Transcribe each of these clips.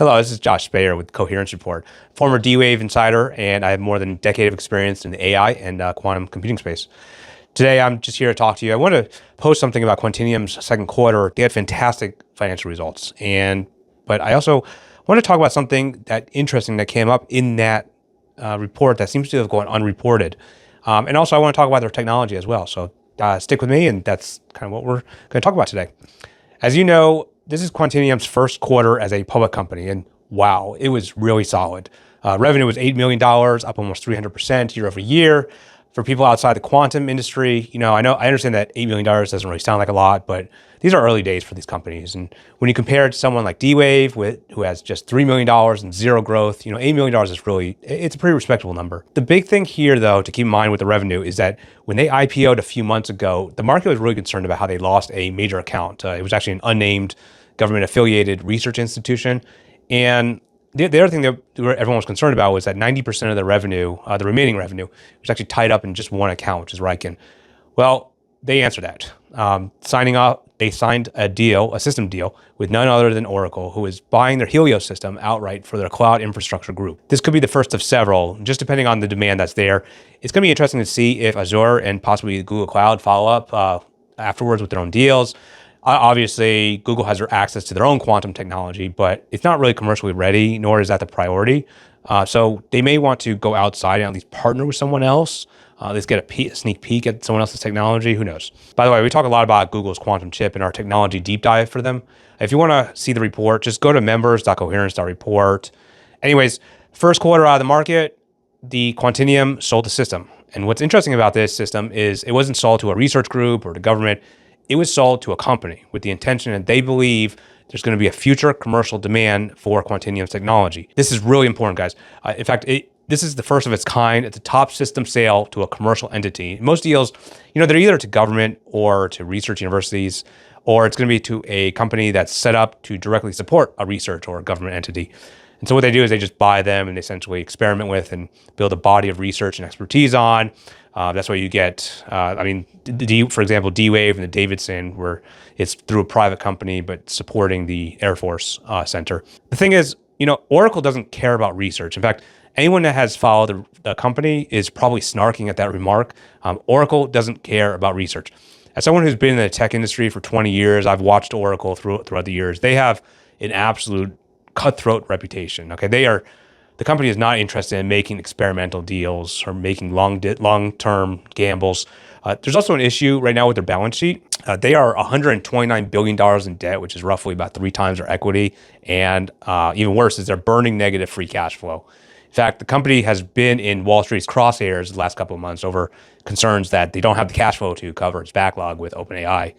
Hello, this is Josh Bayer with Coherence.report, former D-Wave insider, and I have more than a decade of experience in the AI and quantum computing space. Today, I'm just here to talk to you. I want to post something about Quantinuum's second quarter. They had fantastic financial results, but I also want to talk about something interesting that came up in that report that seems to have gone unreported. And also, I want to talk about their technology as well. So stick with me, and that's kind of what we're going to talk about today. As you know, this is Quantinuum's first quarter as a public company, and wow, it was really solid. Revenue was $8 million, up almost 300% year over year. For people outside the quantum industry, I understand that $8 million doesn't really sound like a lot, but these are early days for these companies. And when you compare it to someone like D-Wave, who has just $3 million and zero growth, $8 million is it's a pretty respectable number. The big thing here, though, to keep in mind with the revenue is that when they IPO'd a few months ago, the market was really concerned about how they lost a major account. It was actually an unnamed government-affiliated research institution. And the other thing that everyone was concerned about was that 90% of the revenue, the remaining revenue, was actually tied up in just one account, which is Riken. Well, they answered that. They signed a system deal with none other than Oracle, who is buying their Helios system outright for their cloud infrastructure group. This could be the first of several, just depending on the demand that's there. It's going to be interesting to see if Azure and possibly Google Cloud follow up afterwards with their own deals. Obviously, Google has access to their own quantum technology, but it's not really commercially ready, nor is that the priority. So they may want to go outside and at least partner with someone else. Let's get a sneak peek at someone else's technology. Who knows? By the way, we talk a lot about Google's quantum chip and our technology deep dive for them. If you want to see the report, just go to members.coherence.report. Anyways, first quarter out of the market, the Quantinuum sold the system. And what's interesting about this system is it wasn't sold to a research group or to government. It was sold to a company with the intention that they believe there's going to be a future commercial demand for Quantinuum's technology. This is really important, guys. In fact, this is the first of its kind. It's a top system sale to a commercial entity. Most deals, they're either to government or to research universities, or it's going to be to a company that's set up to directly support a research or a government entity. And so what they do is they just buy them and they essentially experiment with and build a body of research and expertise on. That's why you get, for example, D-Wave and the Davidson, where it's through a private company, but supporting the Air Force Center. The thing is, Oracle doesn't care about research. In fact, anyone that has followed the company is probably snarking at that remark. Oracle doesn't care about research. As someone who's been in the tech industry for 20 years, I've watched Oracle throughout the years. They have an absolute cutthroat reputation. Okay, the company is not interested in making experimental deals or making long-term gambles. There's also an issue right now with their balance sheet. They are $129 billion in debt, which is roughly about 3 times their equity. And even worse is they're burning negative free cash flow. In fact, the company has been in Wall Street's crosshairs the last couple of months over concerns that they don't have the cash flow to cover its backlog with OpenAI.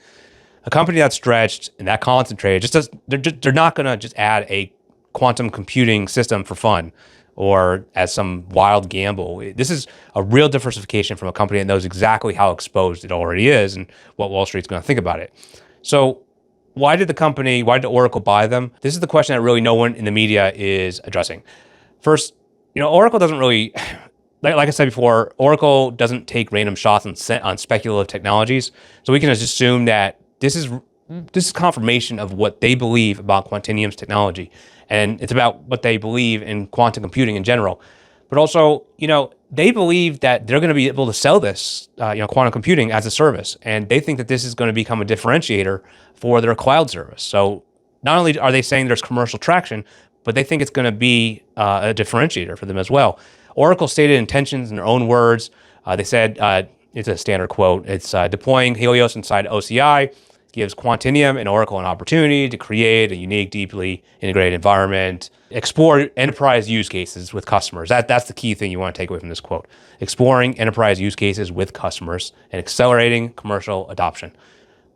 A company that's stretched and that concentrated, they're not going to just add a quantum computing system for fun or as some wild gamble. This is a real diversification from a company that knows exactly how exposed it already is and what Wall Street's going to think about it. So why did Oracle buy them? This is the question that really no one in the media is addressing. First, Oracle doesn't really, like I said before, Oracle doesn't take random shots on speculative technologies. So we can just assume that this is confirmation of what they believe about Quantinuum's technology. And it's about what they believe in quantum computing in general. But also, they believe that they're going to be able to sell this, quantum computing as a service. And they think that this is going to become a differentiator for their cloud service. So not only are they saying there's commercial traction, but they think it's going to be a differentiator for them as well. Oracle stated intentions in their own words. They said, it's a standard quote, it's deploying Helios inside OCI gives Quantinuum and Oracle an opportunity to create a unique, deeply integrated environment, explore enterprise use cases with customers. That's the key thing you want to take away from this quote. Exploring enterprise use cases with customers and accelerating commercial adoption.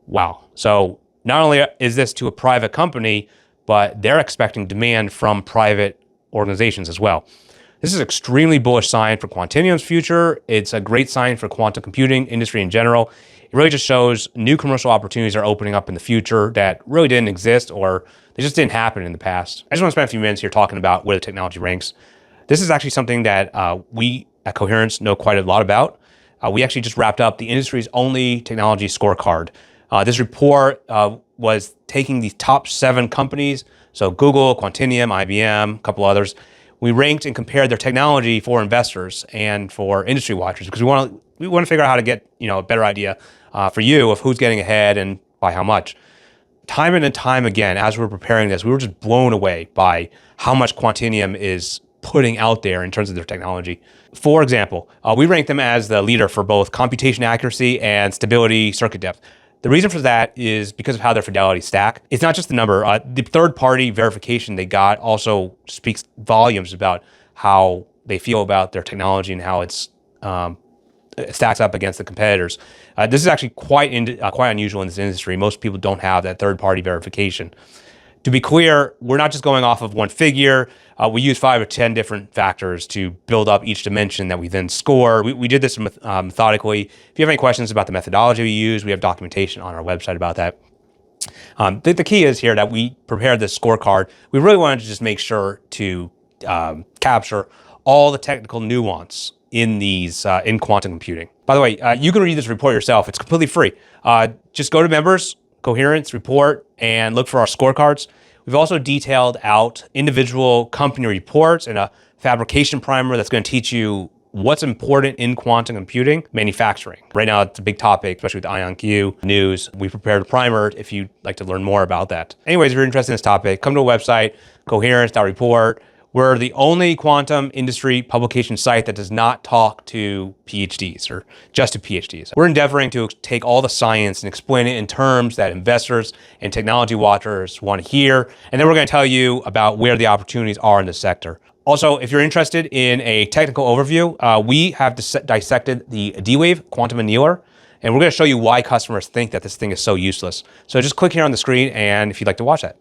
Wow. So not only is this to a private company, but they're expecting demand from private organizations as well. This is an extremely bullish sign for Quantinuum's future. It's a great sign for quantum computing industry in general. It really just shows new commercial opportunities are opening up in the future that really didn't exist or they just didn't happen in the past. I just want to spend a few minutes here talking about where the technology ranks. This is actually something that we at Coherence know quite a lot about. We actually just wrapped up the industry's only technology scorecard. This report was taking these top 7 companies So Google, Quantinuum, IBM, a couple others. We ranked and compared their technology for investors and for industry watchers because we want to figure out how to get a better idea for you of who's getting ahead and by how much. Time and time again, as we were preparing this, we were just blown away by how much Quantinuum is putting out there in terms of their technology. For example, we rank them as the leader for both computation accuracy and stability circuit depth. The reason for that is because of how their fidelity stack. It's not just the number. The third-party verification they got also speaks volumes about how they feel about their technology and how it stacks up against the competitors. This is actually quite unusual in this industry. Most people don't have that third-party verification. To be clear, we're not just going off of one figure. We use 5 or 10 different factors to build up each dimension that we then score. We did this methodically. If you have any questions about the methodology we use, we have documentation on our website about that. The key is here that we prepared this scorecard. We really wanted to just make sure to capture all the technical nuance in these in quantum computing. By the way, you can read this report yourself. It's completely free. Just go to members, Coherence report, and look for our scorecards. We've also detailed out individual company reports and a fabrication primer that's going to teach you what's important in quantum computing manufacturing. Right now, it's a big topic, especially with IonQ news. We prepared a primer if you'd like to learn more about that. Anyways, if you're interested in this topic, come to our website, coherence.report. We're the only quantum industry publication site that does not talk to PhDs or just to PhDs. We're endeavoring to take all the science and explain it in terms that investors and technology watchers want to hear. And then we're going to tell you about where the opportunities are in the sector. Also, if you're interested in a technical overview, we have dissected the D-Wave quantum annealer, and we're going to show you why customers think that this thing is so useless. So just click here on the screen, and if you'd like to watch that.